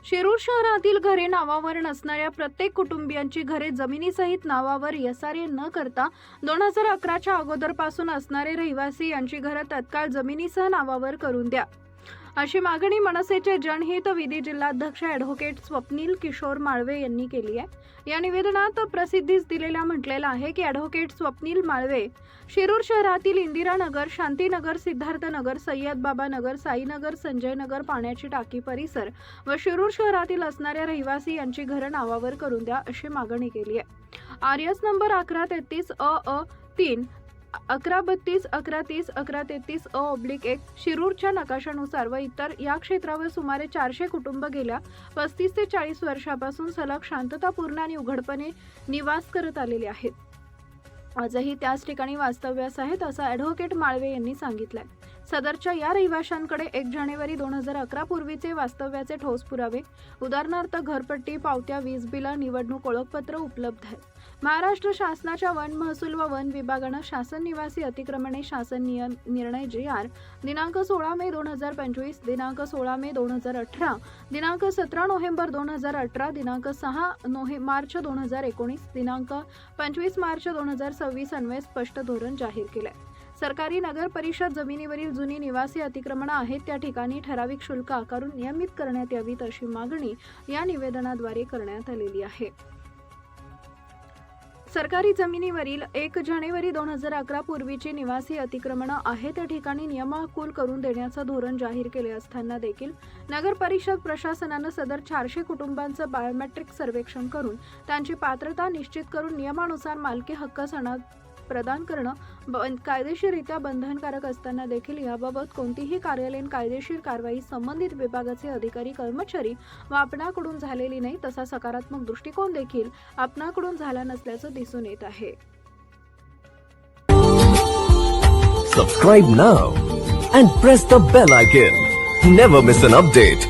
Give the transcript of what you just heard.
शिरूर शहरातील घरे नावावर नसणाऱ्या प्रत्येक कुटुंबियांची घरे जमिनीसहित नावावर एसआरए न करता 2011च्या अगोदरपासून असणारे रहिवासी यांची घरे तत्काळ जमिनीसह नावावर करून द्या, अशी मागणी मनसेचे जनहित विधी जिल्हाध्यक्ष ॲडव्होकेट स्वप्नील किशोर माळवे यांनी केली आहे। या निवेदनात प्रसिद्धीस दिलेल्या म्हटलेलं आहे की ॲडव्होकेट स्वप्नील माळवे शिरूर शहरातील इंदिरानगर, शांतीनगर, सिद्धार्थनगर, सय्यद नगर, साईनगर, संजयनगर, पाण्याची टाकी परिसर व शिरूर शहरातील असणाऱ्या रहिवासी यांची घरं नावावर करून द्या, अशी मागणी केली आहे। आरएस नंबर 1133 अ 3 1132 1130 1133 अ/1 शिरूरच्या नकाशानुसार व इतर या क्षेत्रावर सुमारे 400 कुटुंब गेल्या 35 ते 40 वर्षापासून सलग शांततापूर्ण आणि उघडपणे निवास करत आलेले आहेत। आजही त्याच ठिकाणी वास्तव्यास आहेत, असं ॲडव्होकेट माळवे यांनी सांगितलंय। सदरच्या या रहिवाशांकडे 1 जानेवारी 2011 पूर्वीचे वास्तव्याचे ठोस पुरावे, उदाहरणार्थ घरपट्टी, पावत्या, वीज बिल, निवडणूक ओळखपत्र उपलब्ध आहेत। महाराष्ट्र शासनाच्या वन महसूल व वन विभागानं शासन निवासी अतिक्रमणे शासन निर्णय JR दिनांक 16 मे 2025, दिनांक 16 मे 2018, दिनांक 17 नोव्हेंबर 2018, दिनांक 6 मार्च 2019, दिनांक 25 मार्च 2026 अन्वये स्पष्ट धोरण जाहीर केले। सरकारी नगर परिषद जमिनीवरील जुनी निवासी अतिक्रमणे आहेत त्या ठिकाणी ठराविक शुल्क आकारून नियमित करण्यात यावीत, अशी मागणी या निवेदनाद्वारे करण्यात आलेली आहे। सरकारी जमिनीवरील 1 जानेवारी 2011 पूर्वीची निवासी अतिक्रमणे आहे त्या ठिकाणी नियमाकुल करून देण्याचं धोरण जाहीर केले असताना देखील नगर परिषद प्रशासनानं सदर 400 कुटुंबांचं बायोमेट्रिक सर्वेक्षण करून त्यांची पात्रता निश्चित करून नियमानुसार मालकी हक्क सनद प्रदान करणं कायदेशीररित्या बंधनकारक असताना देखील याबाबत कोणतीही कार्यालयीन कायदेशीर कारवाई संबंधित विभागाचे अधिकारी कर्मचारी व आपणाकडून झालेली नाही, तसा सकारात्मक दृष्टिकोन देखील आपणाकडून झाला नसल्याचं दिसून येत आहे। Subscribe now and press the bell icon. Never miss an update.